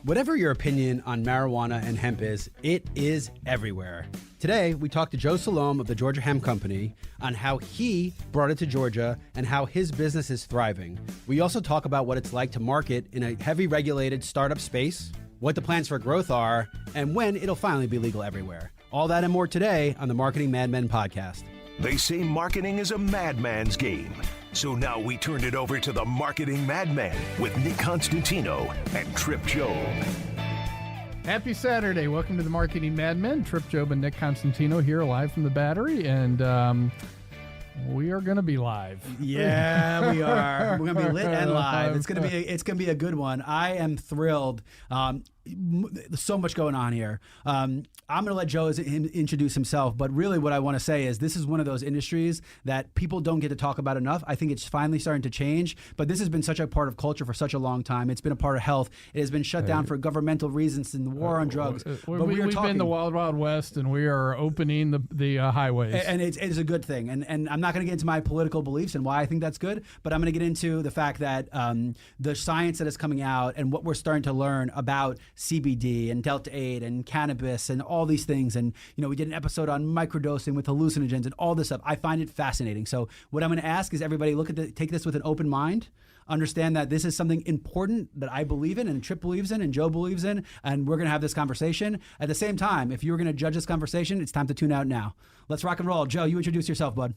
Whatever your opinion on marijuana and hemp is, it is everywhere. Today, we talked to Joe Salome of the Georgia Hemp Company on how he brought it to Georgia and how his business is thriving. We also talk about what it's like to market in a heavy regulated startup space, what the plans for growth are, and when it'll finally be legal everywhere. All that and more today on the Marketing Madmen podcast. They say marketing is a madman's game. So now we turned it over to the Marketing Madmen with Nick Constantino and Trip Job. Happy Saturday. Welcome to the Marketing Madmen. Trip Job and Nick Constantino here live from the Battery. And we are going to be live. Yeah, we are. We're going to be lit and live. It's going to be a good one. I am thrilled. There's so much going on here. I'm going to let Joe introduce himself, but really what I want to say is this is one of those industries that people don't get to talk about enough. I think it's finally starting to change, but this has been such a part of culture for such a long time. It's been a part of health. It has been shut down for governmental reasons in the war on drugs. We've been the Wild Wild West, and we are opening the highways. And it is a good thing. And I'm not going to get into my political beliefs and why I think that's good, but I'm going to get into the fact that the science that is coming out and what we're starting to learn about CBD and Delta-8 and cannabis and all these things. And, you know, we did an episode on microdosing with hallucinogens and all this stuff. I find it fascinating. So what I'm going to ask is everybody take this with an open mind, understand that this is something important that I believe in and Trip believes in and Joe believes in, and we're going to have this conversation. At the same time, if you're going to judge this conversation, it's time to tune out now. Let's rock and roll. Joe, you introduce yourself, bud.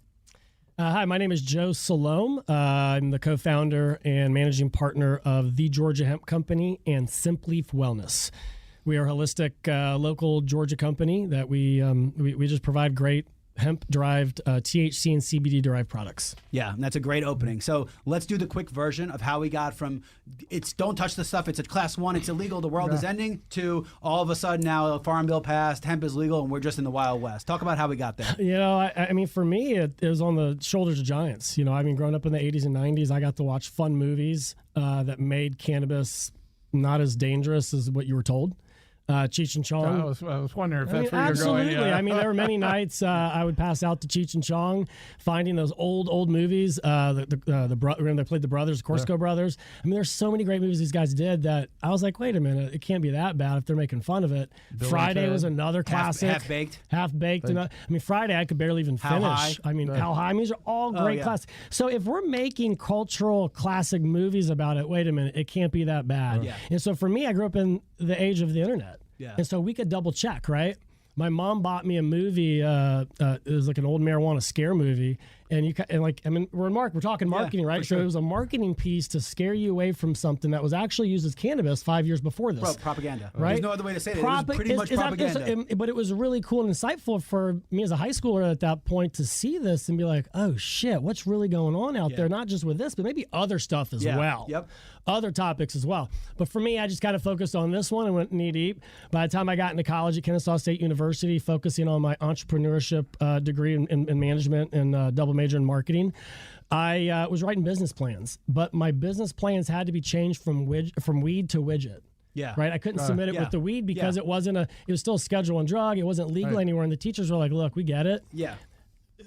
Hi, my name is Joe Salome. I'm the co-founder and managing partner of the Georgia Hemp Company and Sympleaf Wellness. We are a holistic local Georgia company that we just provide great hemp-derived THC and CBD-derived products. Yeah, and that's a great opening. So let's do the quick version of how we got from it's don't touch the stuff, it's a class 1, it's illegal, the world is ending, to all of a sudden now a farm bill passed, hemp is legal, and we're just in the Wild West. Talk about how we got there. You know, I mean, for me, it was on the shoulders of giants. You know, I mean, growing up in the 80s and 90s, I got to watch fun movies that made cannabis not as dangerous as what you were told. Cheech and Chong. I was wondering if that's where you're absolutely. going. Yeah. I mean, there were many nights I would pass out to Cheech and Chong, finding those old movies. When they played the brothers, Corsico brothers. I mean, there's so many great movies these guys did that I was like, wait a minute, it can't be that bad if they're making fun of it. Friday was another classic. Half baked. I mean, Friday I could barely even finish. High. I mean, How High. I mean, these are all great classics. So if we're making cultural classic movies about it, wait a minute, it can't be that bad. Yeah. And so for me, I grew up in the age of the internet. Yeah. And so we could double check, right? My mom bought me a movie. It was like an old marijuana scare movie, we're talking marketing, right? Sure. So it was a marketing piece to scare you away from something that was actually used as cannabis 5 years before this. Propaganda, right? There's no other way to say it. It was pretty much propaganda. But it was really cool and insightful for me as a high schooler at that point to see this and be like, oh shit, what's really going on out there? Not just with this, but maybe other stuff as well. Yep. Other topics as well. But for me, I just kind of focused on this one and went knee deep. By the time I got into college at Kennesaw State University, focusing on my entrepreneurship degree in management and double major in marketing, I was writing business plans. But my business plans had to be changed from weed to widget. Yeah. Right. I couldn't submit it with the weed because it was still a Schedule 1 drug. It wasn't legal anywhere. And the teachers were like, look, we get it. Yeah.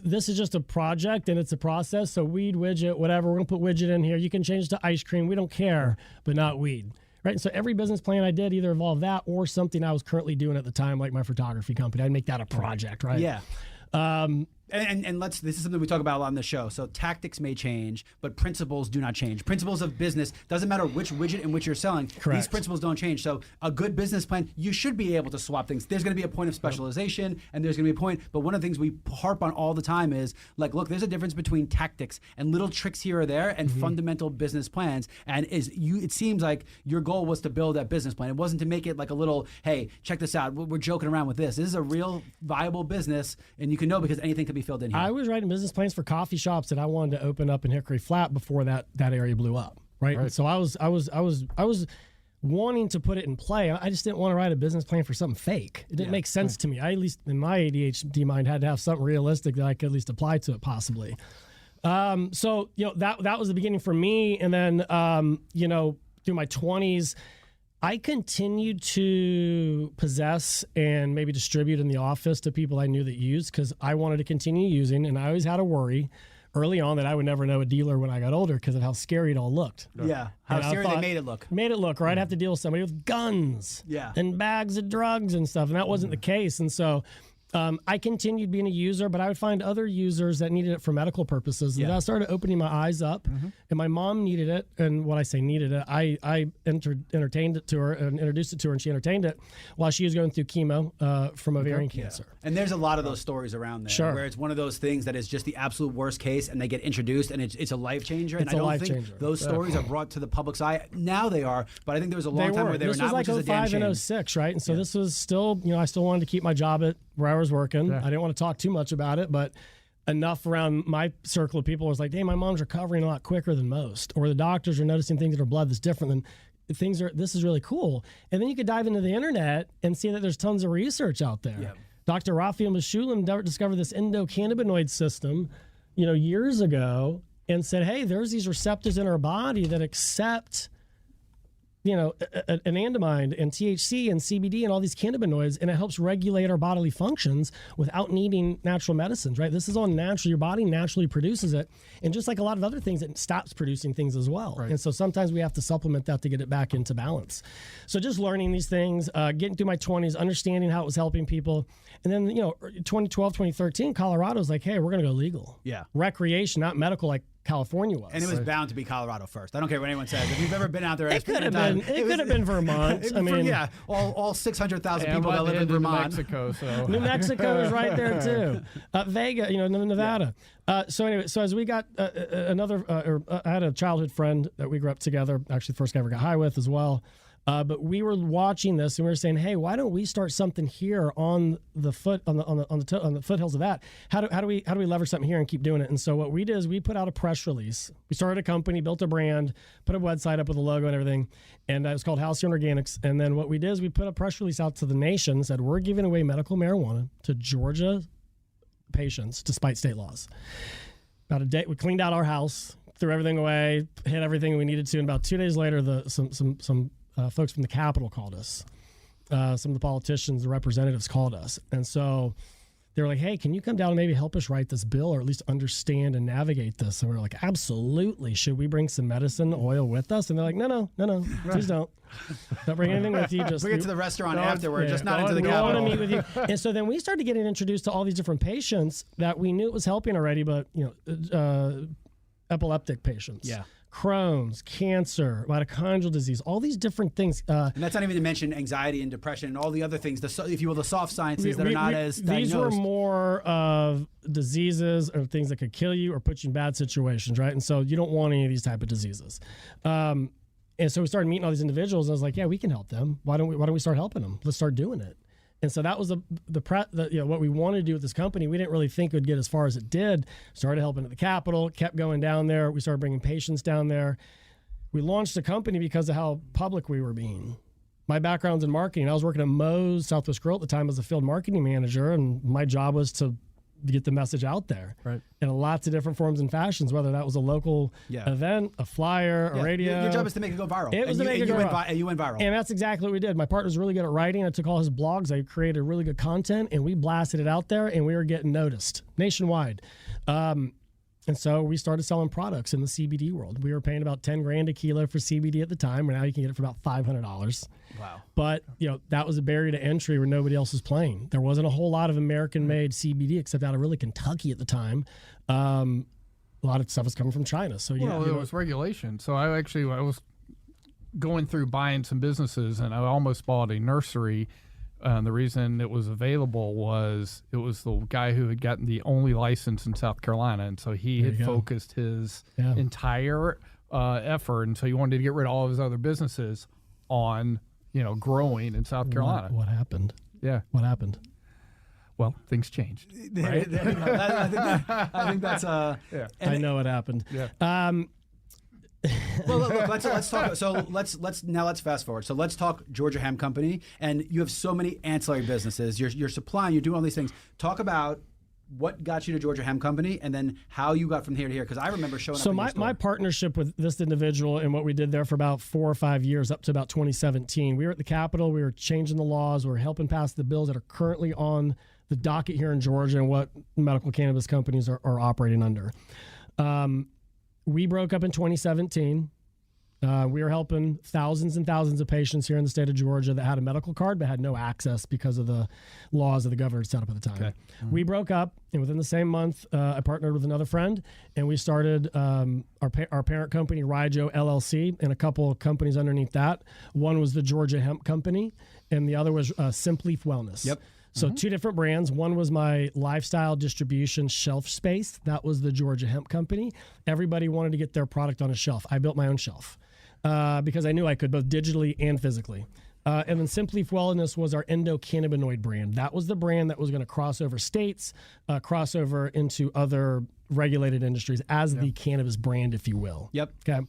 This is just a project and it's a process. So weed, widget, whatever. We're going to put widget in here. You can change it to ice cream. We don't care, but not weed. Right. So every business plan I did either involved that or something I was currently doing at the time, like my photography company. I'd make that a project. Right. Yeah. And this is something we talk about a lot on the show. So tactics may change, but principles do not change. Principles of business, doesn't matter which widget in which you're selling. Correct. These principles don't change. So a good business plan, you should be able to swap things. There's going to be a point of specialization and there's going to be a point. But one of the things we harp on all the time is like, look, there's a difference between tactics and little tricks here or there and fundamental business plans. And it seems like your goal was to build that business plan. It wasn't to make it like a little, hey, check this out. We're joking around with this. This is a real viable business. And you can know because anything can be filled in here. I was writing business plans for coffee shops that I wanted to open up in Hickory Flat before that area blew up. Right. So I was wanting to put it in play. I just didn't want to write a business plan for something fake. It didn't make sense to me. I, at least in my ADHD mind, had to have something realistic that I could at least apply to it possibly. So, that was the beginning for me. And then, through my 20s, I continued to possess and maybe distribute in the office to people I knew that used because I wanted to continue using, and I always had a worry, early on that I would never know a dealer when I got older because of how scary it all looked. Yeah, how And I serious they thought- made it look. Made it look, right? I'd have to deal with somebody with guns Yeah. and bags of drugs and stuff, and that wasn't the case. And so I continued being a user, but I would find other users that needed it for medical purposes. And Yeah. I started opening my eyes up, and my mom needed it. And when I say needed it, I entertained it to her and introduced it to her, and she entertained it while she was going through chemo from ovarian cancer. And there's a lot of those stories around there Sure. where it's one of those things that is just the absolute worst case, and they get introduced, and it's a life changer. And It's I a don't life think changer. those stories are brought to the public's eye. Now they are, but I think there was a long time where they This were not, was like which is a damn 05 and shame. 06, right? And so this was still, I still wanted to keep my job at where I was working. I didn't want to talk too much about it, but enough around my circle of people was like, hey, my mom's recovering a lot quicker than most, or the doctors are noticing things in her blood that's different than this is really cool. And then you could dive into the internet and see that there's tons of research out there. Yeah. Dr. Raphael Mechoulam discovered this endocannabinoid system, years ago, and said, hey, there's these receptors in our body that accept anandamide and THC and CBD and all these cannabinoids, and it helps regulate our bodily functions without needing natural medicines, right? This is all natural. Your body naturally produces it. And just like a lot of other things, it stops producing things as well. Right. And so sometimes we have to supplement that to get it back into balance. So just learning these things, getting through my 20s, understanding how it was helping people. And then, 2012, 2013, Colorado's like, hey, we're going to go legal. Yeah. Recreation, not medical like California was. And it was bound to be Colorado first. I don't care what anyone says. If you've ever been out there, It could have been. It could have been Vermont. I mean, yeah, all 600,000 people that live in New Vermont. Mexico, so. New Mexico is right there too. Vegas, Nevada. So anyway, as we got I had a childhood friend that we grew up together. Actually, the first guy I ever got high with as well. But we were watching this and we were saying, hey, why don't we start something here on the foothills of that? How do we leverage something here and keep doing it? And so what we did is we put out a press release. We started a company, built a brand, put a website up with a logo and everything, and it was called Halcyon Organics. And then what we did is we put a press release out to the nation and said we're giving away medical marijuana to Georgia patients despite state laws. About a day, we cleaned out our house, threw everything away, hit everything we needed to, and about 2 days later, some folks from the Capitol called us. Some of the politicians, the representatives called us. And so they were like, hey, can you come down and maybe help us write this bill or at least understand and navigate this? And we were like, absolutely. Should we bring some medicine oil with us? And they're like, no, please don't. Don't bring anything with you. Just We get to the restaurant afterward, just not into the we want to Capitol. meet with you. And so then we started getting introduced to all these different patients that we knew it was helping already, but, epileptic patients. Yeah. Crohn's, cancer, mitochondrial disease, all these different things. And that's not even to mention anxiety and depression and all the other things, if you will, the soft sciences that are not as These were diagnosed. more of diseases or things that could kill you or put you in bad situations, right? And so you don't want any of these type of diseases. And so we started meeting all these individuals, and I was like, yeah, we can help them. Why don't we start helping them? Let's start doing it. And so that was what we wanted to do with this company. We didn't really think it would get as far as it did. Started helping at the Capitol, kept going down there. We started bringing patients down there. We launched the company because of how public we were being. My background's in marketing. I was working at Moe's Southwest Grill at the time as a field marketing manager, and my job was to get the message out there in lots of different forms and fashions, whether that was a local event, a flyer, a radio. Your job is to make it go viral. It was to make it go viral. And you went viral. And that's exactly what we did. My partner's really good at writing. I took all his blogs. I created really good content, and we blasted it out there, and we were getting noticed nationwide. And so we started selling products in the CBD world. We were paying about $10,000 a kilo for CBD at the time, where now you can get it for about $500. Wow. But, that was a barrier to entry where nobody else was playing. There wasn't a whole lot of American-made CBD except out of really Kentucky at the time. A lot of stuff was coming from China. So, It was regulation. So I was going through buying some businesses, and I almost bought a nursery. The reason it was available was it was the guy who had gotten the only license in South Carolina, and so he had focused his entire effort, and so he wanted to get rid of all of his other businesses on growing in South Carolina. What happened? Yeah. What happened? Well, things changed. Right? I think that's I know what happened. Yeah. Well, look, let's talk. So let's fast forward. So let's talk Georgia Hemp Company, and you have so many ancillary businesses. You're supplying. You're doing all these things. Talk about what got you to Georgia Hemp Company, and then how you got from here to here. Because I remember showing up. So in your store. my partnership with this individual and what we did there for about 4 or 5 years, up to about 2017. We were at the Capitol. We were changing the laws. We were helping pass the bills that are currently on the docket here in Georgia and what medical cannabis companies are operating under. We broke up in 2017. We were helping thousands and thousands of patients here in the state of Georgia that had a medical card but had no access because of the laws of the governor set up at the time. Okay. We broke up, and within the same month, I partnered with another friend, and we started our parent company, Ryjo LLC, and a couple of companies underneath that. One was the Georgia Hemp Company, and the other was Sympleaf Wellness. Yep. So two different brands. One was my lifestyle distribution shelf space. That was the Georgia Hemp Company. Everybody wanted to get their product on a shelf. I built my own shelf. Because I knew I could both digitally and physically. And then Sympleaf Wellness was our Endocannabinoid brand. That was the brand that was going to cross over states, cross over into other regulated industries as the cannabis brand, if you will. Yep. Okay.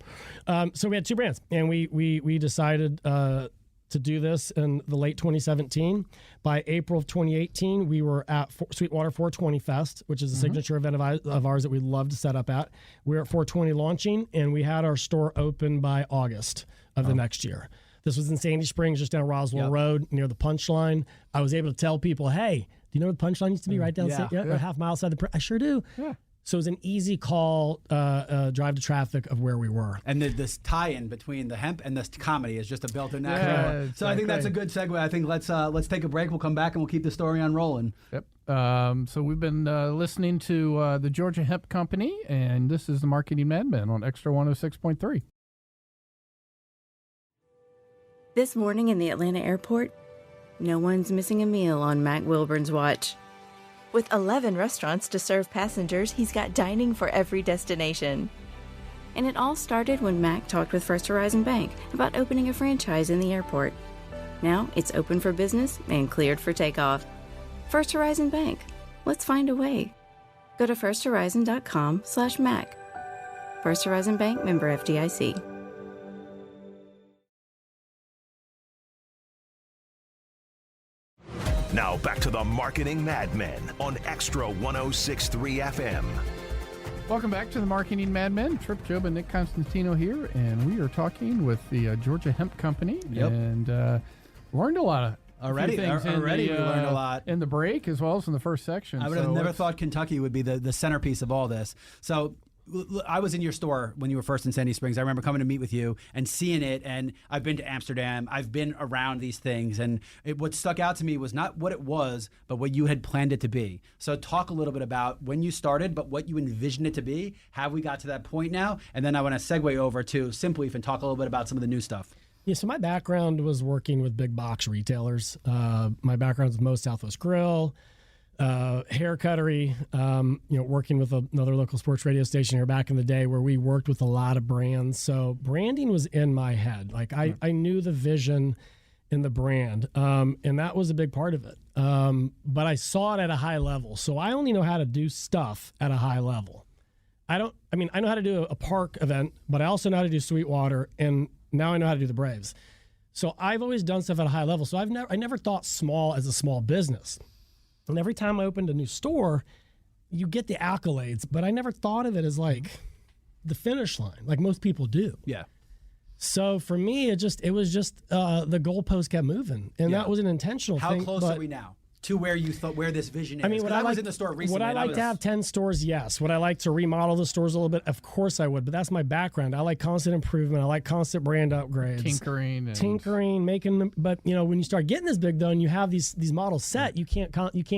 So we had two brands, and we decided to do this in the late 2017. By April of 2018, we were at Sweetwater 420 Fest, which is a signature event of ours that we'd love to set up at. We were at 420 launching, and we had our store open by August of the next year. This was in Sandy Springs, just down Roswell Road, near the Punchline. I was able to tell people, hey, do you know where the Punchline used to be? Right down a half mile outside I sure do. Yeah. So it was an easy call, drive to traffic of where we were. And this tie-in between the hemp and this comedy is just a built-in Yeah, so I think that's a good segue. I think let's take a break. We'll come back and we'll keep the story on rolling. Yep. So we've been listening to the Georgia Hemp Company, and this is the Marketing Madmen on Extra 106.3. This morning in the Atlanta airport, no one's missing a meal on Mac Wilburn's watch. With 11 restaurants to serve passengers, he's got dining for every destination. And it all started when Mac talked with First Horizon Bank about opening a franchise in the airport. Now it's open for business and cleared for takeoff. First Horizon Bank. Let's find a way. Go to firsthorizon.com/Mac. First Horizon Bank, member FDIC. Now back to the Marketing Madmen on Extra 106.3 FM. Welcome back to the Marketing Madmen. Trip Job and Nick Constantino here, and we are talking with the Georgia Hemp Company. Yep. And learned a lot of Already we learned a lot. In the break as well as in the first section. I would have never thought Kentucky would be the centerpiece of all this. So I was in your store when you were first in Sandy Springs. I remember coming to meet with you and seeing it, and I've been to Amsterdam. I've been around these things, and what stuck out to me was not what it was, but what you had planned it to be. So talk a little bit about when you started, but what you envisioned it to be. Have we got to that point now? And then I want to segue over to Sympleaf and talk a little bit about some of the new stuff. Yeah, so my background was working with big box retailers. My background was Moe's Southwest Grill, hair cuttery, working with another local sports radio station here back in the day where we worked with a lot of brands. So branding was in my head. Like I knew the vision in the brand, and that was a big part of it. But I saw it at a high level. So I only know how to do stuff at a high level. I know how to do a park event, but I also know how to do Sweetwater, and now I know how to do the Braves. So I've always done stuff at a high level. So I never thought small as a small business. And every time I opened a new store, you get the accolades, but I never thought of it as like the finish line, like most people do. Yeah. So for me, it was just the goalpost kept moving, and that was an intentional thing. How close are we now to where you thought where this vision is? I mean, I was in the store recently. Would I like to have 10 stores? Yes. Would I like to remodel the stores a little bit? Of course I would, but that's my background. I like constant improvement. I like constant brand upgrades. Tinkering, making them. But, when you start getting this big, though, and you have these models set, you can't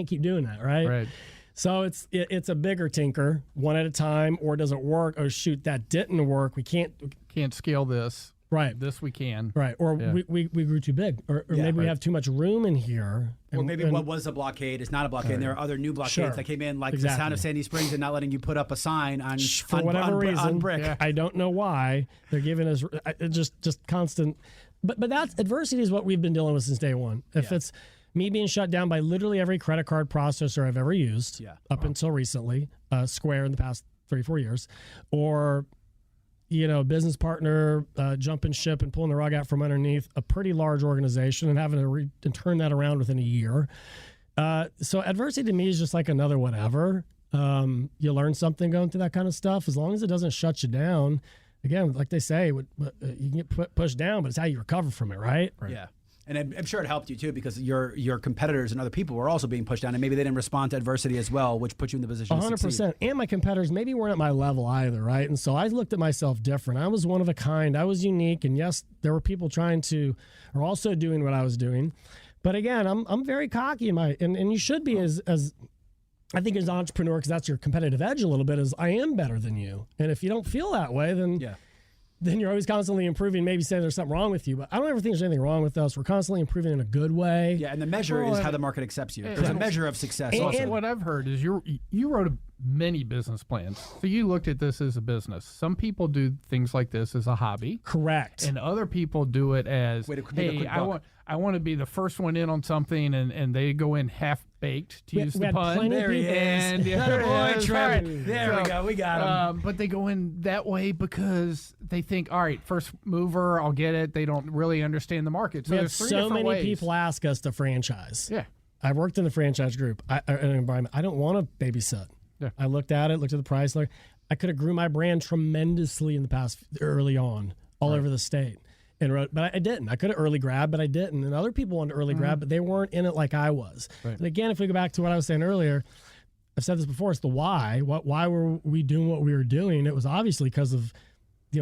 keep doing that, right? Right. So it's a bigger tinker, one at a time, or does it work? Oh, shoot, that didn't work. We can't scale this. Right. This we can. Right. Or we grew too big. Or maybe we have too much room in here. Or maybe what was a blockade is not a blockade. And there are other new blockades that came in, like the sound of Sandy Springs and not letting you put up a sign on for whatever reason. On brick. Yeah. I don't know why. They're giving us just constant. But that's adversity is what we've been dealing with since day one. If it's me being shut down by literally every credit card processor I've ever used up until recently, Square in the past 3-4 years, or business partner jumping ship and pulling the rug out from underneath a pretty large organization and having to turn that around within a year. So adversity to me is just like another whatever. You learn something going through that kind of stuff. As long as it doesn't shut you down, again, like they say, you can get pushed down, but it's how you recover from it, right? Yeah. And I'm sure it helped you too, because your competitors and other people were also being pushed down, and maybe they didn't respond to adversity as well, which put you in the position 100%. To succeed. And my competitors maybe weren't at my level either, right? And so I looked at myself different. I was one of a kind. I was unique, and yes, there were people trying to, or also doing what I was doing. But again, I'm very cocky and you should be as I think as an entrepreneur, because that's your competitive edge a little bit, is I am better than you. And if you don't feel that way, then you're always constantly improving, maybe say there's something wrong with you. But I don't ever think there's anything wrong with us. We're constantly improving in a good way. Yeah, and the measure is how the market accepts you. There's a measure of success also. And what I've heard is you wrote many business plans. So you looked at this as a business. Some people do things like this as a hobby. Correct. And other people do it as, hey, I want to be the first one in on something, and they go in half-baked, to use the pun. There he is. There we go. We got him. But they go in that way because they think, all right, first mover, I'll get it. They don't really understand the market. So we had there's three different so many ways. people ask us to franchise. Yeah. I've worked in the franchise group, an environment. I don't want to babysit. Yeah. I looked at it, looked at the price. I could have grew my brand tremendously in the past, early on, all over the state. But I didn't. I could have early grabbed, but I didn't. And other people wanted to early grab, but they weren't in it like I was. Right. And again, if we go back to what I was saying earlier, I've said this before, it's the why. Why were we doing what we were doing? It was obviously because of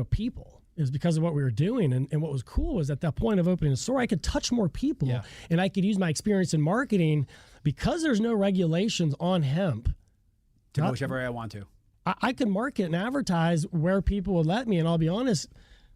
people. It was because of what we were doing. And what was cool was at that point of opening a store, I could touch more people and I could use my experience in marketing because there's no regulations on hemp. To go whichever way I want to. I could market and advertise where people would let me. And I'll be honest,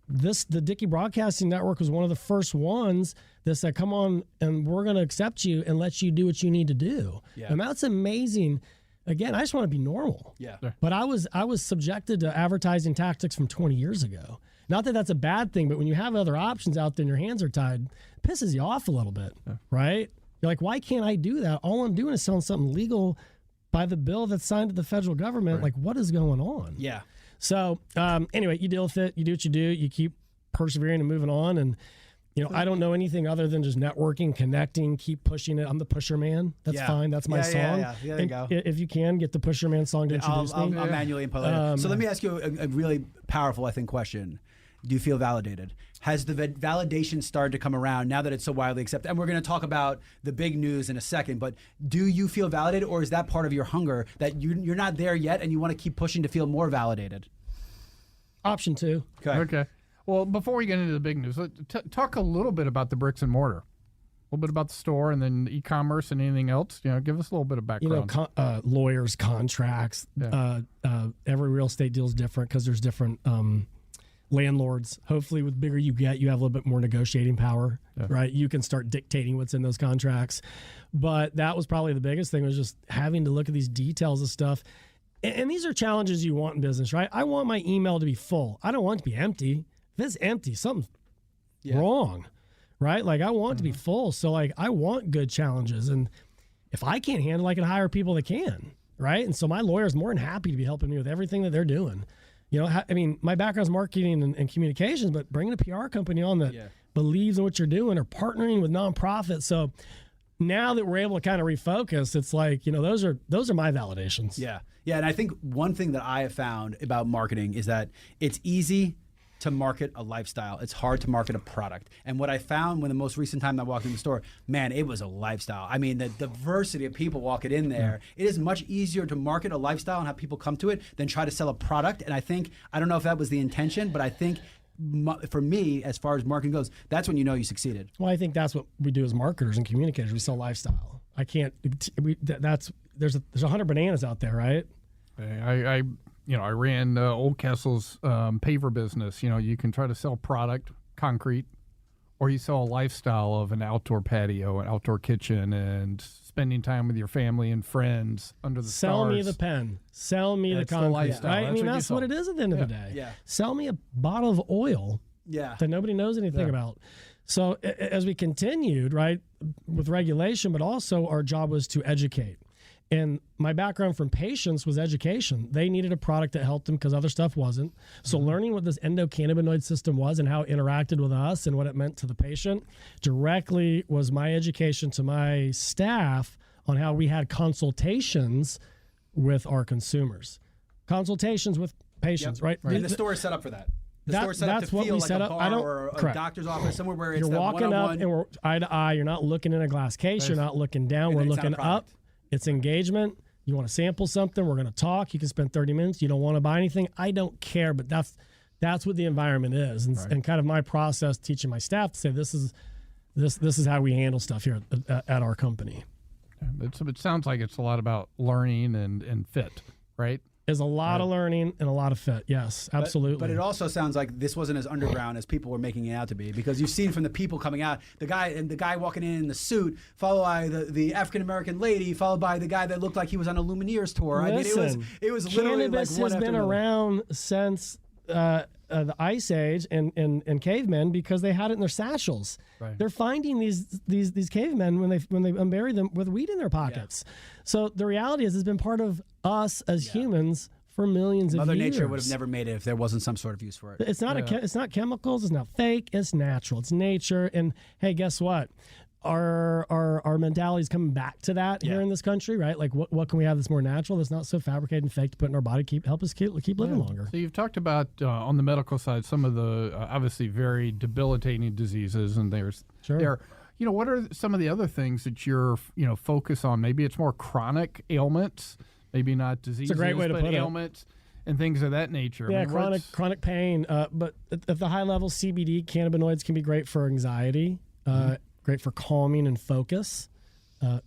the Dickey Broadcasting Network was one of the first ones that said, come on, and we're going to accept you and let you do what you need to do. Yeah. And that's amazing. Again, I just want to be normal. Yeah. But I was subjected to advertising tactics from 20 years ago. Not that that's a bad thing, but when you have other options out there and your hands are tied, it pisses you off a little bit, right? You're like, why can't I do that? All I'm doing is selling something legal by the bill that's signed to the federal government. Right. Like, what is going on? Yeah. So anyway, you deal with it. You do what you do. You keep persevering and moving on. And, I don't know anything other than just networking, connecting, keep pushing it. I'm the pusher man. That's fine. That's my song. Yeah, there you go. If you can, get the pusher man song to introduce me. I'll manually input later. So let me ask you a really powerful, I think, question. Do you feel validated? Has the validation started to come around now that it's so widely accepted? And we're going to talk about the big news in a second, but do you feel validated, or is that part of your hunger that you're not there yet and you want to keep pushing to feel more validated? Option 2. Okay. Well, before we get into the big news, talk a little bit about the bricks and mortar. A little bit about the store and then e-commerce and anything else. Give us a little bit of background. Lawyers, contracts. Yeah. Every real estate deal is different because there's different landlords. Hopefully, with bigger you get, you have a little bit more negotiating power, right? You can start dictating what's in those contracts. But that was probably the biggest thing, was just having to look at these details of stuff. And these are challenges you want in business, right? I want my email to be full. I don't want it to be empty. If it's empty, something's wrong, right? Like, I want it to be full. So, I want good challenges. And if I can't handle it, I can hire people that can, right? And so my lawyer's more than happy to be helping me with everything that they're doing. My background's marketing and communications, but bringing a PR company on that believes in what you're doing, or partnering with nonprofits. So now that we're able to kind of refocus, it's like, those are my validations. Yeah. Yeah. And I think one thing that I have found about marketing is that it's easy to market a lifestyle. It's hard to market a product. And what I found when the most recent time I walked in the store, man, it was a lifestyle. I mean, the diversity of people walking in there, it is much easier to market a lifestyle and have people come to it than try to sell a product. And I don't know if that was the intention, but I think for me, as far as marketing goes, that's when you succeeded. Well, I think that's what we do as marketers and communicators. We sell lifestyle. There's 100 bananas out there, right? I ran Old Castle's paver business. You can try to sell product, concrete, or you sell a lifestyle of an outdoor patio, an outdoor kitchen, and spending time with your family and friends under the stars. Sell me the pen. Sell me the concrete. Lifestyle. Right? That's what it is at the end of the day. Yeah. Sell me a bottle of oil that nobody knows anything about. So as we continued, right, with regulation, but also our job was to educate. And my background from patients was education. They needed a product that helped them because other stuff wasn't. So learning what this endocannabinoid system was and how it interacted with us and what it meant to the patient directly was my education to my staff on how we had consultations with our consumers. Consultations with patients, right? And the store is set up for that. The store set up that's to what feel we like set a up. bar or a doctor's office, somewhere where it's you're that walking up one-on-one. and we're eye to eye. You're not looking in a glass case. You're not looking down. And We're it's not a looking product. up. It's engagement. You want to sample something? We're going to talk. You can spend 30 minutes. You don't want to buy anything? I don't care. But that's what the environment is, and kind of my process teaching my staff to say this is how we handle stuff here at our company. It sounds like it's a lot about learning and fit, right? Is a lot of learning and a lot of fit. Yes, absolutely. But it also sounds like this wasn't as underground as people were making it out to be, because you've seen from the people coming out, the guy walking in the suit, followed by the African American lady, followed by the guy that looked like he was on a Lumineers tour. Listen, I mean, it was literally cannabis like one has been after another. around since the Ice Age and cavemen, because they had it in their satchels. Right. They're finding these cavemen when they unbury them with weed in their pockets. So the reality is, it's been part of us as humans for millions of Mother years. Nature would have never made it if there wasn't some sort of use for it. It's not it's not chemicals. It's not fake. It's natural. It's nature. And hey, guess what? Our mentality is coming back to that here in this country, right? Like, what can we have that's more natural, that's not so fabricated and fake, to put in our body, help us keep living longer. So you've talked about on the medical side some of the obviously very debilitating diseases, and there. What are some of the other things that you're focus on? Maybe it's more chronic ailments, maybe not diseases, It's a great way to but put it. ailments and things of that nature. Yeah, I mean, chronic pain. But at the high level, CBD cannabinoids can be great for anxiety, great for calming and focus.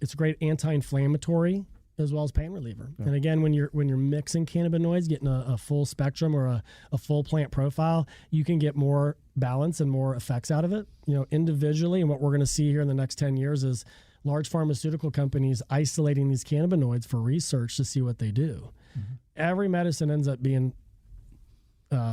It's a great anti-inflammatory as well as pain reliever. Yeah. And again, when you're mixing cannabinoids, getting a full spectrum or a full plant profile, you can get more balance and more effects out of it. Individually, and what we're going to see here in the next 10 years is large pharmaceutical companies isolating these cannabinoids for research to see what they do. Mm-hmm. Every medicine ends up being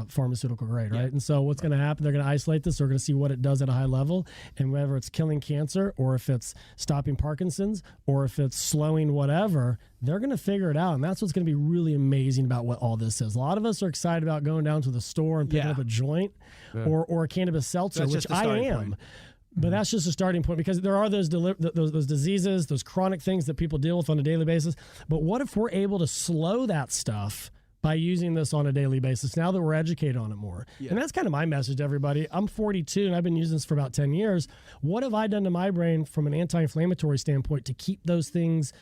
pharmaceutical grade, right? And so what's going to happen, they're going to isolate this, they're going to see what it does at a high level, and whether it's killing cancer or if it's stopping Parkinson's or if it's slowing whatever, they're going to figure it out. And that's what's going to be really amazing about what all this is. A lot of us are excited about going down to the store and picking up a joint or a cannabis seltzer, which I am. But that's just a starting point, because there are those diseases, those chronic things that people deal with on a daily basis. But what if we're able to slow that stuff by using this on a daily basis, now that we're educated on it more? And that's kind of my message to everybody. I'm 42 and I've been using this for about 10 years. What have I done to my brain from an anti-inflammatory standpoint to keep those things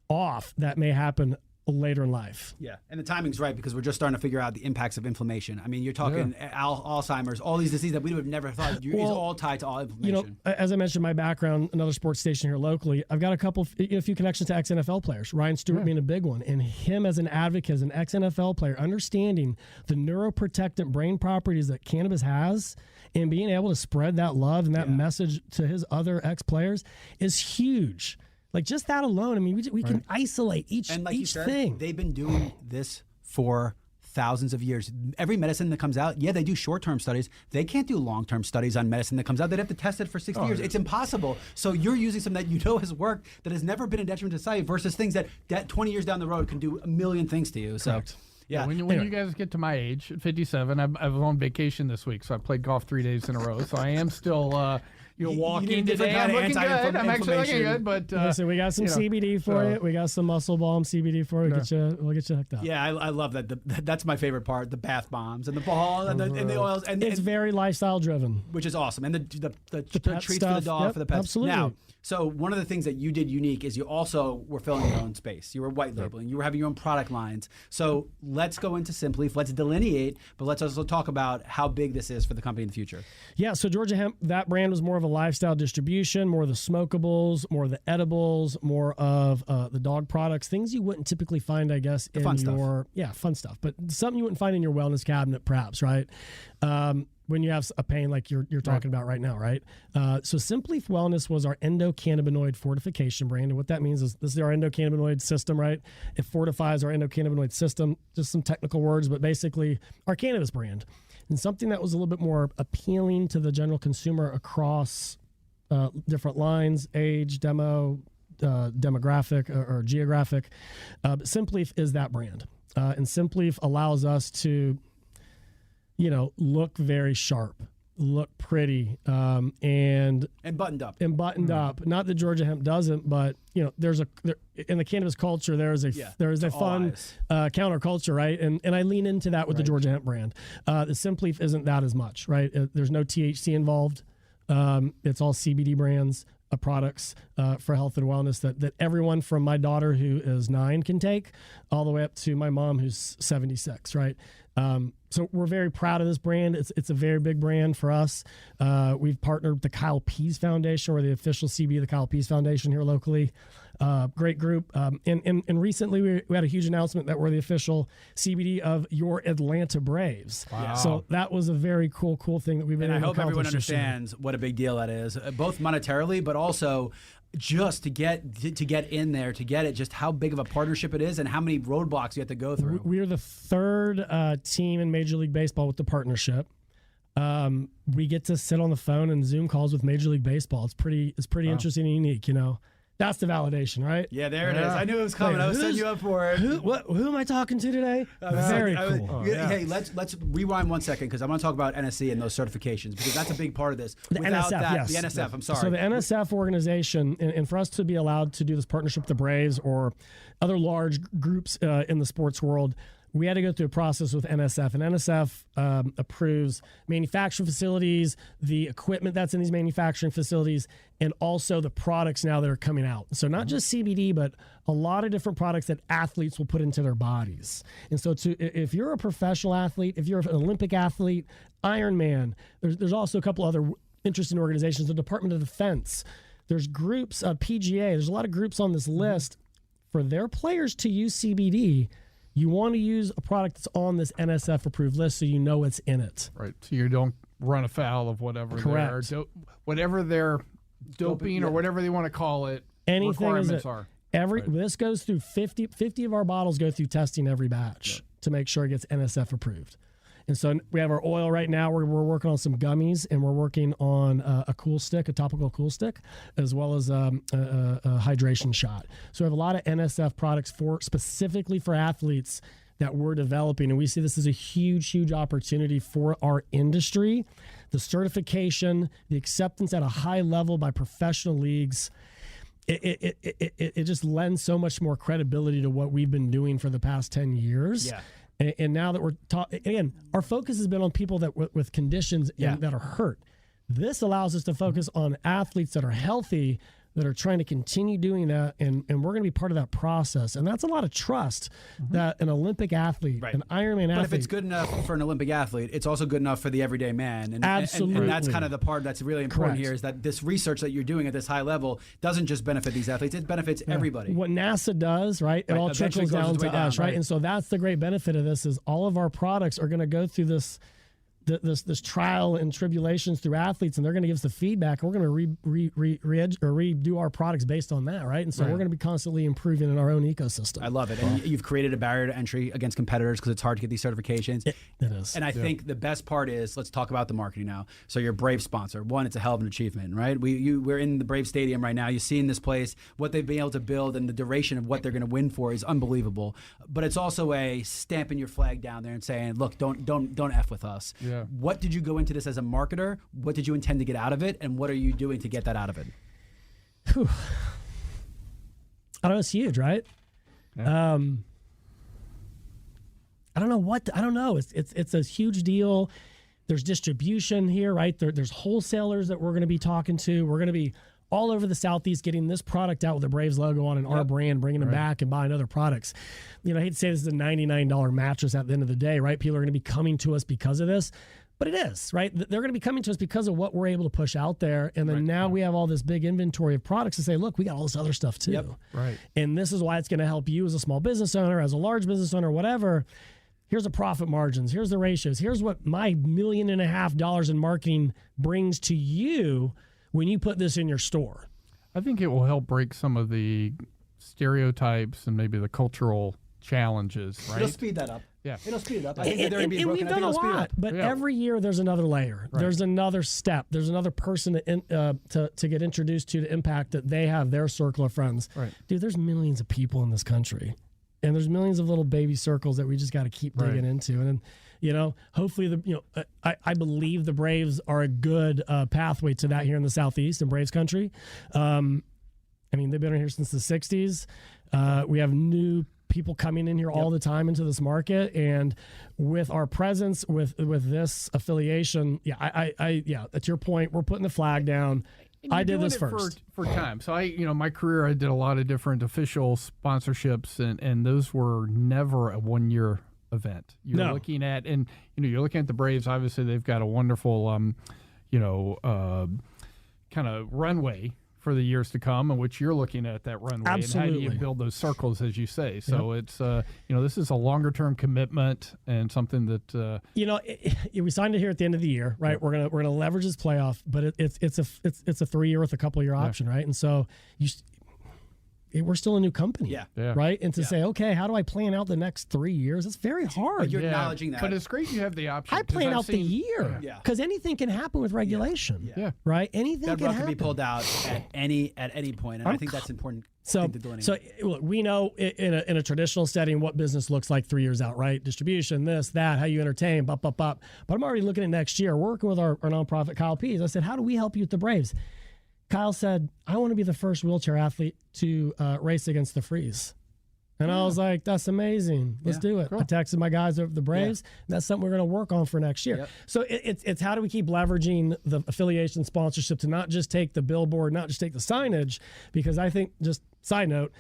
off that may happen later in life? Yeah, and the timing's right, because we're just starting to figure out the impacts of inflammation. I mean, you're talking Alzheimer's, all these diseases that we would have never thought is all tied to all inflammation. As I mentioned, my background, another sports station here locally, I've got a few connections to ex-NFL players, Ryan Stewart being a big one, and him as an advocate, as an ex-NFL player, understanding the neuroprotectant brain properties that cannabis has and being able to spread that love and that message to his other ex-players is huge. Like, just that alone, I mean, we can isolate each thing. They've been doing this for thousands of years. Every medicine that comes out, they do short-term studies. They can't do long-term studies on medicine that comes out. They'd have to test it for 60 years. It's impossible. So you're using something that has worked, that has never been a detriment to society, versus things that 20 years down the road can do a million things to you. So. Yeah. When you guys get to my age, at 57, I was on vacation this week, so I played golf 3 days in a row. So I am still walking today. I'm looking good. I'm actually looking good. But listen, we got some CBD for you. We got some muscle balm CBD for you. We'll get you hooked up. Yeah, I love that. That's my favorite part: the bath bombs and the ball and the oils. And it's very lifestyle driven, which is awesome. And the pet treats stuff. for the dog, for the pets. Absolutely. Now, so one of the things that you did unique is you also were filling your own space. You were white labeling. You were having your own product lines. So let's go into Sympleaf. Let's delineate, but let's also talk about how big this is for the company in the future. Yeah, so Georgia Hemp, that brand was more of a lifestyle distribution, more of the smokables, more of the edibles, more of the dog products, things you wouldn't typically find, I guess, in fun stuff, but something you wouldn't find in your wellness cabinet, perhaps, right? When you have a pain like you're talking about right now, right? So Sympleaf Wellness was our endocannabinoid fortification brand. And what that means is this is our endocannabinoid system, right? It fortifies our endocannabinoid system, just some technical words, but basically our cannabis brand. And something that was a little bit more appealing to the general consumer across different lines, age, demographic, or geographic. But Sympleaf is that brand. And Sympleaf allows us to look very sharp. look pretty, and buttoned up. Up. Not that Georgia Hemp doesn't, but you know, in the cannabis culture, there is a fun counterculture, right? And I lean into that with the Georgia Hemp brand. The Sympleaf isn't that as much, right? There's no THC involved. It's all CBD brands. Products for health and wellness that everyone from my daughter who is 9 can take, all the way up to my mom who's 76, right? So we're very proud of this brand. It's a very big brand for us. We've partnered with the Kyle Pease Foundation. We're the official CBD of the Kyle Pease Foundation here locally. Great group. And recently we had a huge announcement that we're the official CBD of your Atlanta Braves. Wow. So that was a very cool thing that we've been able to accomplish. And I hope everyone understands what a big deal that is, both monetarily, but also just to get in there, to get it, just how big of a partnership it is and how many roadblocks you have to go through. We are the third team in Major League Baseball with the partnership. We get to sit on the phone and Zoom calls with Major League Baseball. It's pretty interesting and unique, you know. That's the validation, right? Yeah, there it is. I knew it was coming. Wait, I was setting you up for it. Who am I talking to today? Very cool. Hey, let's rewind 1 second because I want to talk about NSC and those certifications because that's a big part of this. Without NSF, that, yes. the NSF, I'm sorry. So the NSF organization, and for us to be allowed to do this partnership with the Braves or other large groups in the sports world, we had to go through a process with NSF, and NSF approves manufacturing facilities, the equipment that's in these manufacturing facilities, and also the products now that are coming out. So not just CBD, but a lot of different products that athletes will put into their bodies. And so if you're a professional athlete, if you're an Olympic athlete, Ironman, there's also a couple other interesting organizations, the Department of Defense. There's groups, PGA, there's a lot of groups on this list. For their players to use CBD, you want to use a product that's on this NSF approved list so you know what's in it. Right. So you don't run afoul of whatever whatever their doping or whatever they want to call it. Requirements are. This goes through 50 of our bottles go through testing every batch to make sure it gets NSF approved. And so we have our oil right now. We're working on some gummies, and we're working on a topical cool stick, as well as a hydration shot. So we have a lot of NSF products specifically for athletes that we're developing, and we see this as a huge opportunity for our industry. The certification, the acceptance at a high level by professional leagues, it just lends so much more credibility to what we've been doing for the past 10 years. Yeah. And now that we're again, our focus has been on people that with conditions that are hurt. This allows us to focus on athletes that are healthy, that are trying to continue doing that, and we're going to be part of that process. And that's a lot of trust that an Olympic athlete, an Ironman athlete. But if it's good enough for an Olympic athlete, it's also good enough for the everyday man. And, absolutely. And that's kind of the part that's really important here is that this research that you're doing at this high level doesn't just benefit these athletes, it benefits everybody. What NASA does, right? It all trickles down to us, right? And so that's the great benefit of this is all of our products are going to go through this trial and tribulations through athletes, and they're going to give us the feedback. We're going to redo our products based on that, right? And so we're going to be constantly improving in our own ecosystem. I love it. And you've created a barrier to entry against competitors because it's hard to get these certifications. It is. And I think the best part is, let's talk about the marketing now. So you're a Brave sponsor. One, it's a hell of an achievement, right? We're in the Brave Stadium right now. You've seen this place, what they've been able to build, and the duration of what they're going to win for is unbelievable. But it's also a stamping your flag down there and saying, look, don't F with us. Yeah. What did you go into this as a marketer? What did you intend to get out of it? And what are you doing to get that out of it? Whew. I don't know. It's huge, right? Yeah. I don't know. It's a huge deal. There's distribution here, right? There's wholesalers that we're going to be talking to. We're going to be all over the Southeast getting this product out with the Braves logo on and our brand, bringing them back and buying other products. You know, I hate to say this is a $99 mattress at the end of the day, right? People are going to be coming to us because of this. But it is, right? They're going to be coming to us because of what we're able to push out there. And then now we have all this big inventory of products to say, look, we got all this other stuff too. Yep. Right. And this is why it's going to help you as a small business owner, as a large business owner, whatever. Here's the profit margins. Here's the ratios. Here's what my $1.5 million in marketing brings to you when you put this in your store. I think it will help break some of the stereotypes and maybe the cultural challenges, right? It'll speed that up. Yeah. It'll speed it up. And we've done a lot, but every year there's another layer. Right. There's another step. There's another person to get introduced to impact that they have their circle of friends. Right. Dude, there's millions of people in this country, and there's millions of little baby circles that we just got to keep digging into. hopefully I believe the Braves are a good pathway to that here in the Southeast in Braves country. They've been here since the 60s. We have new people coming in here all the time into this market, and with our presence with this affiliation, to your point, we're putting the flag down. I did this first for time. So my career, I did a lot of different official sponsorships, and those were never a 1-year event. You're looking at, and you're looking at the Braves. Obviously, they've got a wonderful, kind of runway for the years to come, in which you're looking at that runway. Absolutely. And how do you build those circles, as you say? So it's this is a longer term commitment and something that we signed it here at the end of the year, right? Yep. We're gonna leverage this playoff, but it's a 3-year with a couple year option, right? And so we're still a new company, right? And to say, okay, how do I plan out the next 3 years? It's very hard. But you're acknowledging that. But it's great you have the option. I plan out the year because anything can happen with regulation, right? Anything that can rug happen. can be pulled out at any point, and I think that's important. Thing to do anyway. So look, we know in a traditional setting what business looks like 3 years out, right? Distribution, this, that, how you entertain, bop. But I'm already looking at next year. Working with our nonprofit, Kyle Pease. I said, how do we help you with the Braves? Kyle said, I want to be the first wheelchair athlete to race against the freeze. And I was like, that's amazing. Let's do it. Cool. I texted my guys over the Braves. And that's something we're going to work on for next year. Yep. So it's how do we keep leveraging the affiliation sponsorship to not just take the billboard, not just take the signage, because I think, just side note,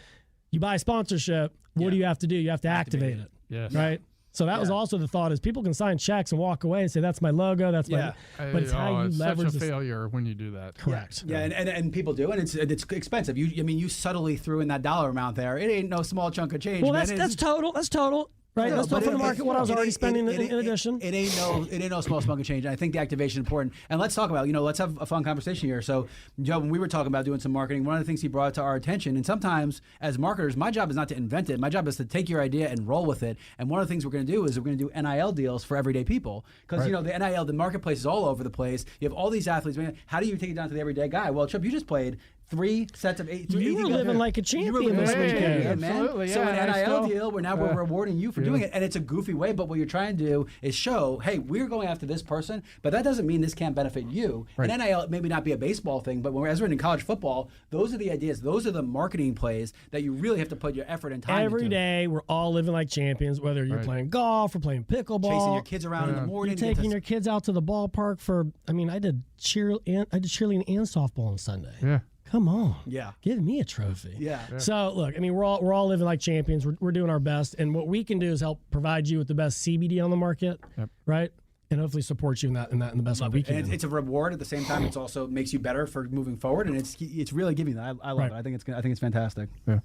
you buy sponsorship, what do you have to do? You have to activate it. Yes. Right? So that was also the thought, is people can sign checks and walk away and say, that's my logo, that's my... But it's how you leverage... Such a failure when you do that. Correct. Yeah, and people do, and it's expensive. You subtly threw in that dollar amount there. It ain't no small chunk of change. Well, man. that's total. That's total. Right, that's not for the market. What I was already spending in addition. It ain't no small chunk of change. I think the activation is important. And let's talk about, let's have a fun conversation here. So, Joe, when we were talking about doing some marketing, one of the things he brought to our attention, and sometimes as marketers, my job is not to invent it. My job is to take your idea and roll with it. And one of the things we're going to do is we're going to do NIL deals for everyday people. Because, the NIL, the marketplace is all over the place. You have all these athletes. Man, how do you take it down to the everyday guy? Well, Chip, you just played 3 sets of 8. You were living like a champion this weekend. Absolutely, so an NIL deal, we're rewarding you for doing it, and it's a goofy way. But what you're trying to do is show, hey, we're going after this person, but that doesn't mean this can't benefit you. Right. And NIL maybe not be a baseball thing, but as we're in college football, those are the ideas, those are the marketing plays that you really have to put your effort and time every into. Day. We're all living like champions, whether you're playing golf or playing pickleball, chasing your kids around in the morning, you're taking your kids out to the ballpark for. I did cheerleading and softball on Sunday. Yeah. Come on. Yeah. Give me a trophy. Yeah. So, look, we're all living like champions. We're doing our best. And what we can do is help provide you with the best CBD on the market, right? And hopefully support you in the best way we can. And it's a reward at the same time. It's also makes you better for moving forward. And it's really giving that. I love it. I think it's fantastic. Yeah.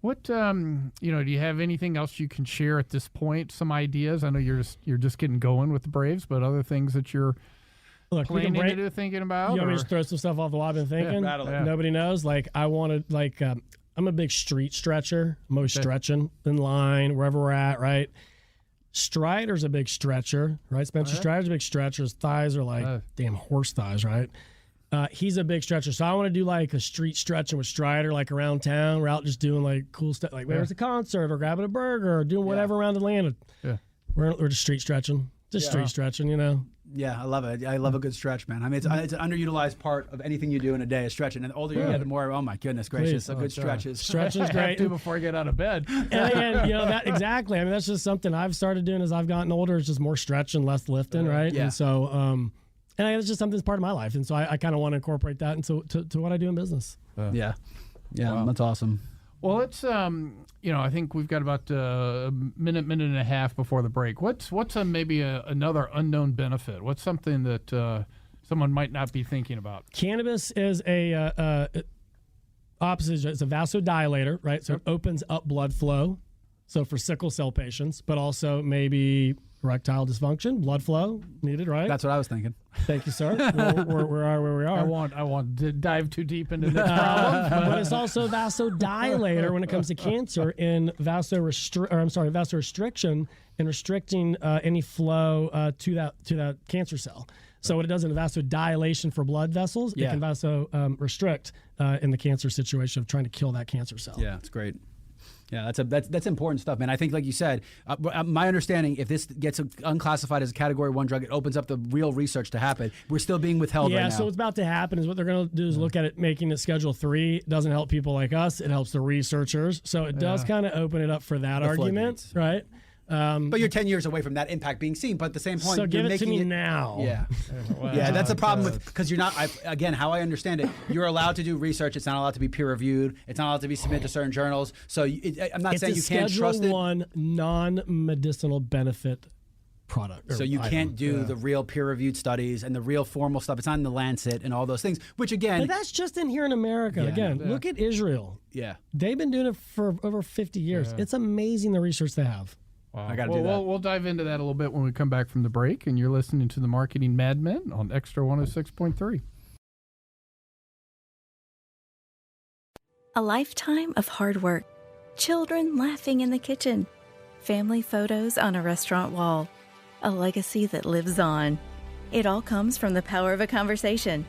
What, do you have anything else you can share at this point? Some ideas? I know you're just getting going with the Braves, but other things that you're thinking about? You want me to just throw some stuff off the wall I've been thinking? Nobody knows. I'm a big street stretcher. I'm always stretching in line, wherever we're at, right? Strider's a big stretcher, right? Spencer Strider's a big stretcher. His thighs are like damn horse thighs, right? He's a big stretcher. So I want to do like a street stretching with Strider, like around town. We're out just doing like cool stuff, like whether it's a concert or grabbing a burger or doing whatever around Atlanta. Yeah. We're just street stretching. Street stretching, Yeah, I love it. I love a good stretch, man. It's an underutilized part of anything you do in a day is stretching. And the older you get, the more, oh my goodness gracious, good stretches. Stretching's great. I have to before I get out of bed. And that exactly. That's just something I've started doing as I've gotten older. It's just more stretching, less lifting, right? Yeah. And so, and it's just something that's part of my life. And so I kind of want to incorporate that into to what I do in business. Yeah, wow. That's awesome. Well, it's I think we've got about a minute and a half before the break. What's maybe another unknown benefit? What's something that someone might not be thinking about? Cannabis is opposite. It's a vasodilator, right? So it opens up blood flow. So for sickle cell patients, but also maybe erectile dysfunction, blood flow needed, right? That's what I was thinking. Thank you, sir. We are where we are. I want to dive too deep into this problem. But it's also vasodilator when it comes to cancer in vasorestriction and restricting any flow to that cancer cell. So what it does in vasodilation for blood vessels, it can restrict in the cancer situation of trying to kill that cancer cell. Yeah, it's great. Yeah, that's important stuff, man. I think, like you said, my understanding, if this gets unclassified as a Category 1 drug, it opens up the real research to happen. We're still being withheld right now. Yeah, so what's about to happen is what they're going to do is look at it, making it Schedule 3. It doesn't help people like us. It helps the researchers. So it does kind of open it up for that argument, right? But you're 10 years away from that impact being seen. But at the same point, so give you're it to making me now. Yeah, yeah, that's the problem with, because you're not. Again, how I understand it, you're allowed to do research. It's not allowed to be peer reviewed. It's not allowed to be submitted to certain journals. So I'm not saying you can't trust it. It's a Schedule 1 non-medicinal benefit product. So you can't do the real peer-reviewed studies and the real formal stuff. It's not in the Lancet and all those things. Which again, but that's just in here in America. Look at Israel. Yeah, they've been doing it for over 50 years. Yeah. It's amazing the research they have. Wow. I got to do that. We'll dive into that a little bit when we come back from the break. And you're listening to the Marketing Madmen on Extra 106.3. A lifetime of hard work, children laughing in the kitchen, family photos on a restaurant wall, a legacy that lives on. It all comes from the power of a conversation,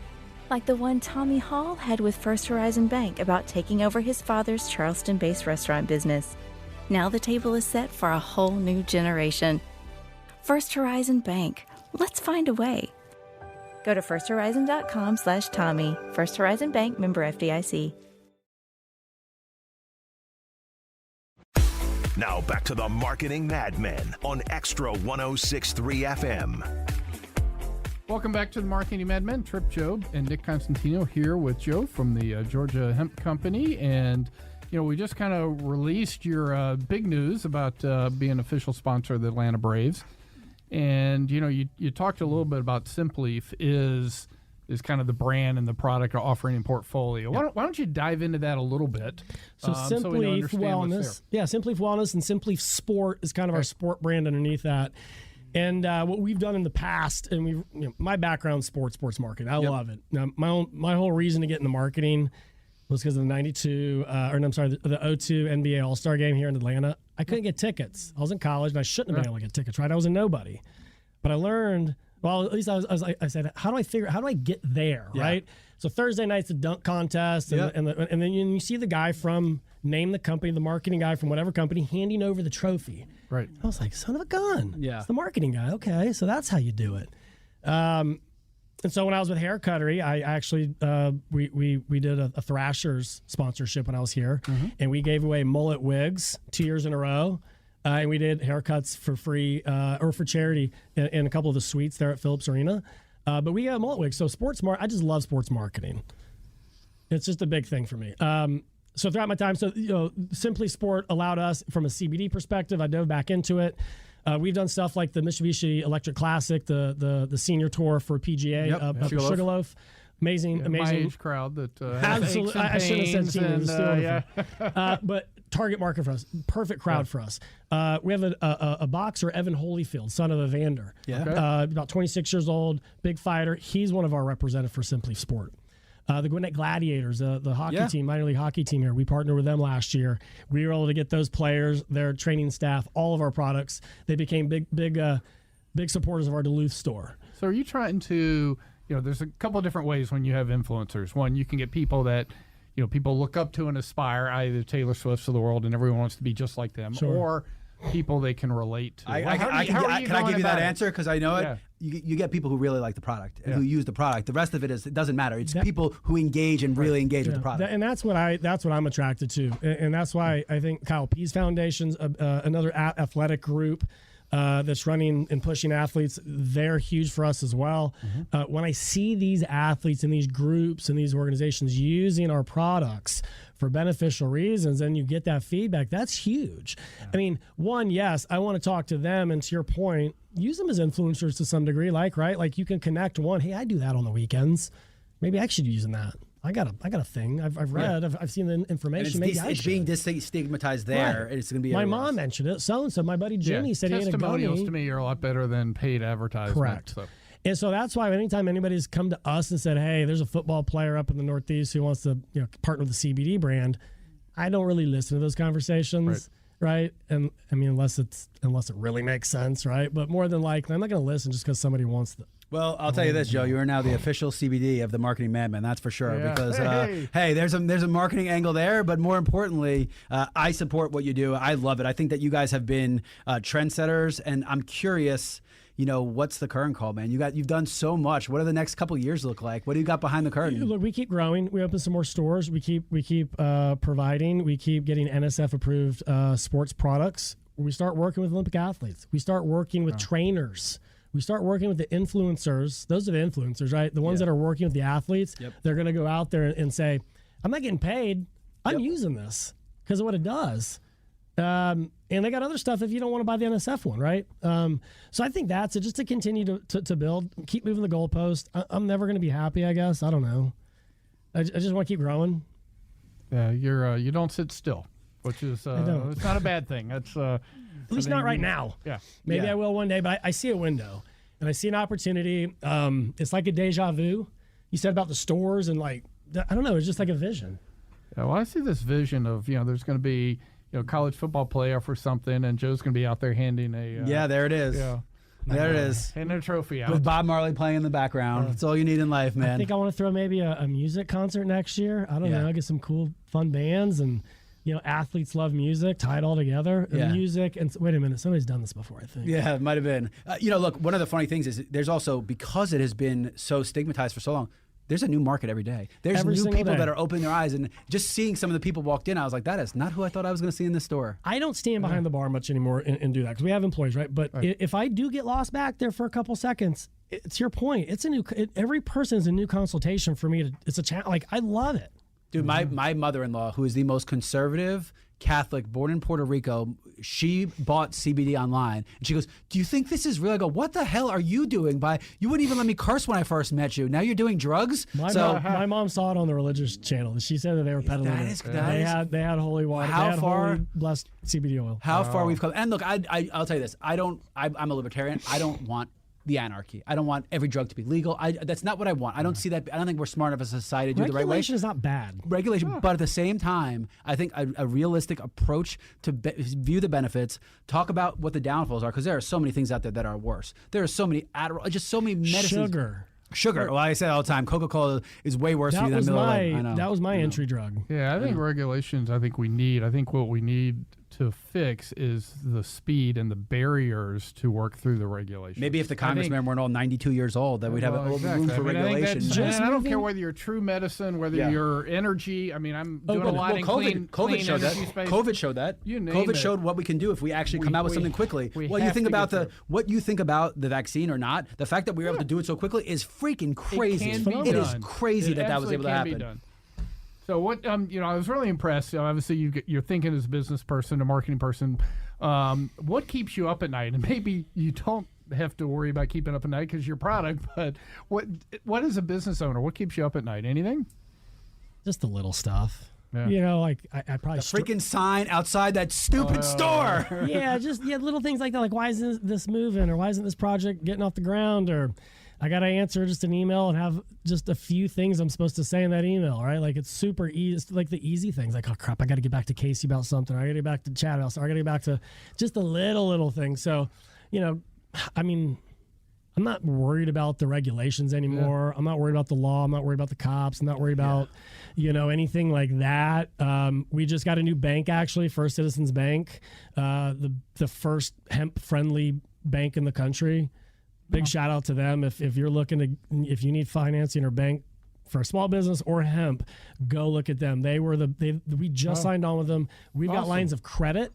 like the one Tommy Hall had with First Horizon Bank about taking over his father's Charleston-based restaurant business. Now the table is set for a whole new generation. First Horizon Bank. Let's find a way. Go to firsthorizon.com/Tommy. First Horizon Bank, member FDIC. Now back to the Marketing Madmen on Extra 106.3 FM. Welcome back to the Marketing Madmen. Trip Job and Nick Constantino here with Joe from the Georgia Hemp Company. And we just kind of released your big news about being official sponsor of the Atlanta Braves. And, you talked a little bit about Sympleaf is kind of the brand and the product offering and portfolio. Why don't you dive into that a little bit? So Sympleaf Wellness. Yeah, Sympleaf Wellness and Sympleaf Sport is kind of our sport brand underneath that. And what we've done in the past, and my background's sports marketing. I love it. Now, my whole reason to get into marketing was because of the the 02 NBA All-Star game here in Atlanta. I couldn't get tickets. I was in college, and I shouldn't have been able to get tickets, right? I was a nobody. But I learned, well, at least I said, how do I get there, right? So Thursday night's a dunk contest, and then you see the guy from, name the company, the marketing guy from whatever company, handing over the trophy. Right. I was like, son of a gun. Yeah. It's the marketing guy. Okay, so that's how you do it. And so when I was with Hair Cuttery, I actually we did a Thrashers sponsorship when I was here, and we gave away mullet wigs 2 years in a row, and we did haircuts for free or for charity in a couple of the suites there at Phillips Arena. But we got mullet wigs. So I just love sports marketing. It's just a big thing for me. So throughout my time, Sympleaf Sport allowed us, from a CBD perspective, I dove back into it. We've done stuff like the Mitsubishi Electric Classic, the senior tour for PGA up at Sugarloaf. Amazing. My age crowd that absolutely. I shouldn't have said senior. But target market for us, perfect crowd for us. We have a boxer, Evan Holyfield, son of Evander. About 26 years old, big fighter. He's one of our representatives for Sympleaf Sport. The Gwinnett Gladiators, the hockey team, minor league hockey team here. We partnered with them last year. We were able to get those players, their training staff, all of our products. They became big supporters of our Duluth store. So are you trying to, there's a couple of different ways when you have influencers. One, you can get people that, people look up to and aspire, either Taylor Swifts of the world, and everyone wants to be just like them, or people they can relate to. Can I give you that answer? Because I know it. You get people who really like the product and who use the product. The rest of it doesn't matter. It's people who engage and really engage with the product. And that's what I'm attracted to. And that's why I think Kyle Pease Foundation's another athletic group that's running and pushing athletes. They're huge for us as well. When I see these athletes and these groups and these organizations using our products for beneficial reasons, and you get that feedback, that's huge. I mean, one, yes, I want to talk to them, and to your point, use them as influencers to some degree, like you can connect one, hey, I do that on the weekends. Maybe I should be using that. I got a thing. I've read. I've seen the information. Maybe it's being destigmatized there. And it's going to be. My mom mentioned it. So my buddy Jimmy said he had a gummy. Testimonials to me are a lot better than paid advertising. Correct. So. And so that's why anytime anybody's come to us and said, hey, there's a football player up in the Northeast who wants to partner with the CBD brand, I don't really listen to those conversations. Right. And I mean, unless it really makes sense. Right. But more than likely, I'm not going to listen just because somebody wants Well, I'll tell you this, Joe. You are now the official CBD of the Marketing Madman. That's for sure. Yeah. Because hey, there's a marketing angle there, but more importantly, I support what you do. I love it. I think that you guys have been trendsetters, and I'm curious. What's the current call, man? You've done so much. What do the next couple of years look like? What do you got behind the curtain? Look, we keep growing. We open some more stores. We keep providing. We keep getting NSF approved sports products. We start working with Olympic athletes. We start working with trainers. We start working with the influencers. Those are the influencers, right? The ones that are working with the athletes. Yep. They're going to go out there and say, "I'm not getting paid. I'm using this because of what it does." And they got other stuff if you don't want to buy the NSF one, right? So I think that's it, just to continue to build, keep moving the goalpost. I'm never going to be happy, I guess. I don't know. I just want to keep growing. Yeah, you don't sit still, which is it's not a bad thing. That's at least not right now. Yeah, maybe I will one day, but I see a window and I see an opportunity. It's like a deja vu. You said about the stores and I don't know. It's just like a vision. Yeah, well, I see this vision of there's going to be college football playoff or something, and Joe's going to be out there handing a there it is. Yeah. There it is. Handing a trophy out. With Bob Marley playing in the background. That's all you need in life, man. I think I want to throw maybe a music concert next year. I don't know. Get some cool, fun bands, and athletes love music. Tie it all together. Yeah. Music and wait a minute, somebody's done this before. I think. Yeah, it might have been. Look, one of the funny things is there's also, because it has been so stigmatized for so long, there's a new market every day. There's every new people day that are opening their eyes, and just seeing some of the people walked in, I was like, that is not who I thought I was going to see in this store. I don't stand behind the bar much anymore and do that because we have employees, right? But if I do get lost back there for a couple seconds, it's your point. It's every person is a new consultation for me. It's a challenge. I love it. Dude, my mother-in-law, who is the most conservative Catholic, born in Puerto Rico, she bought CBD online, and she goes, "Do you think this is real?" I go, "What the hell are you doing? You wouldn't even let me curse when I first met you. Now you're doing drugs." My mom saw it on the religious channel. She said that they were peddling it. They had holy water. They had holy blessed CBD oil. How far we've come. And look, I'll tell you this. I'm a libertarian. I don't want the anarchy. I don't want every drug to be legal. That's not what I want. I don't see that. I don't think we're smart enough as a society to do it the right way. Regulation is not bad. Regulation, but at the same time, I think a realistic approach to view the benefits, talk about what the downfalls are, because there are so many things out there that are worse. There are so many just so many medicines. Sugar. Well, I say it all the time. Coca-Cola is way worse for you than Miller Lite. I know. That was my entry drug. Yeah, I think regulations. I think what we need to fix is the speed and the barriers to work through the regulations. Maybe if the congressmen weren't all 92 years old, that we'd have room for regulation. I don't care whether you're true medicine, whether you're energy. I mean, I'm doing a lot in COVID showed that. Space. COVID showed that. COVID showed what we can do if we actually come out with something quickly. What you think about the vaccine or not? The fact that we were able to do it so quickly is freaking crazy. It is crazy that was able to happen. So what? I was really impressed. Obviously, you're thinking as a business person, a marketing person. What keeps you up at night? And maybe you don't have to worry about keeping up at night because your product. But what is a business owner? What keeps you up at night? Anything? Just the little stuff. Yeah. I probably freaking sign outside that stupid store. Just little things like that. Like, why isn't this moving, or why isn't this project getting off the ground, or I got to answer just an email and have just a few things I'm supposed to say in that email, right? Like, it's super easy. It's like the easy things. Like, oh, crap, I got to get back to Casey about something. Or I got to get back to Chad about something. Or I got to get back to just the little things. So, I mean, I'm not worried about the regulations anymore. I'm not worried about the law. I'm not worried about the cops. I'm not worried about, anything like that. We just got a new bank, actually, First Citizens Bank, the first hemp-friendly bank in the country. Big shout out to them. If you're if you need financing or bank for a small business or hemp, go look at them. We just signed on with them. We've got lines of credit.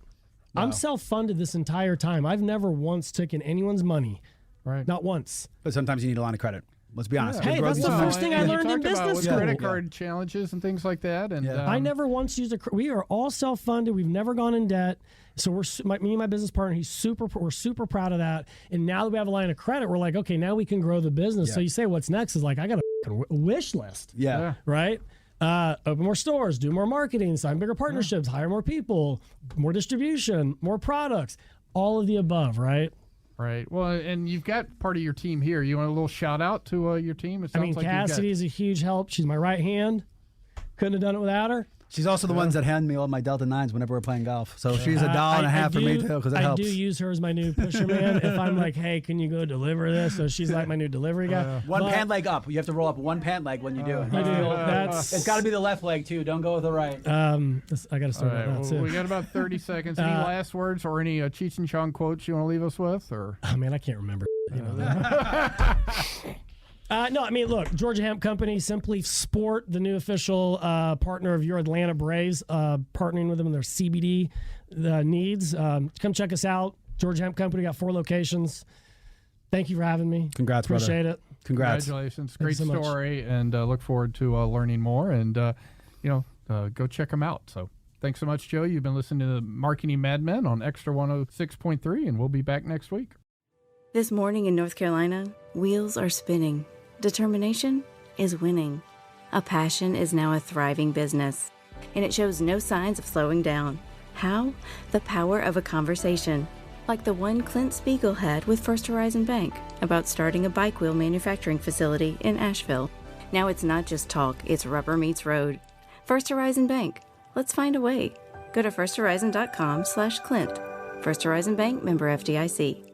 Wow. I'm self-funded this entire time. I've never once taken anyone's money. Right. Not once. But sometimes you need a line of credit. Let's be honest. Hey, that's the first thing I learned in business school. Credit card challenges and things like that. And I never once used we are all self-funded. We've never gone in debt. So me and my business partner, we're super proud of that. And now that we have a line of credit, we're like, okay, now we can grow the business. Yeah. So you say, what's next? Is like, I got a wish list. Yeah. Right? Open more stores, do more marketing, sign bigger partnerships, hire more people, more distribution, more products, all of the above, right? Right. Well, and you've got part of your team here. You want a little shout out to your team? Cassidy is a huge help. She's my right hand. Couldn't have done it without her. She's also the ones that hand me all my Delta 9s whenever we're playing golf. So she's $1.50 for me too, because it helps. I do use her as my new pusher man. If I'm like, hey, can you go deliver this? So she's like my new delivery guy. One pant leg up. You have to roll up one pant leg when you do it. It's got to be the left leg too. Don't go with the right. I got to start with that too. We got about 30 seconds. Any last words or any Cheech and Chong quotes you want to leave us with? Or oh man, I can't remember. You know no, I mean, look, Georgia Hemp Company, Sympleaf Sport, the new official partner of your Atlanta Braves, partnering with them in their CBD needs. Come check us out. Georgia Hemp Company got 4 locations. Thank you for having me. Congrats, Appreciate brother. it. Congrats. Congratulations. Great story, and look forward to learning more. And, go check them out. So thanks so much, Joe. You've been listening to the Marketing Madmen on Extra 106.3, and we'll be back next week. This morning in North Carolina, wheels are spinning. Determination is winning. A passion is now a thriving business, and it shows no signs of slowing down. How? The power of a conversation, like the one Clint Spiegel had with First Horizon Bank about starting a bike wheel manufacturing facility in Asheville. Now it's not just talk, it's rubber meets road. First Horizon Bank. Let's find a way. Go to firsthorizon.com/Clint. First Horizon Bank, member FDIC.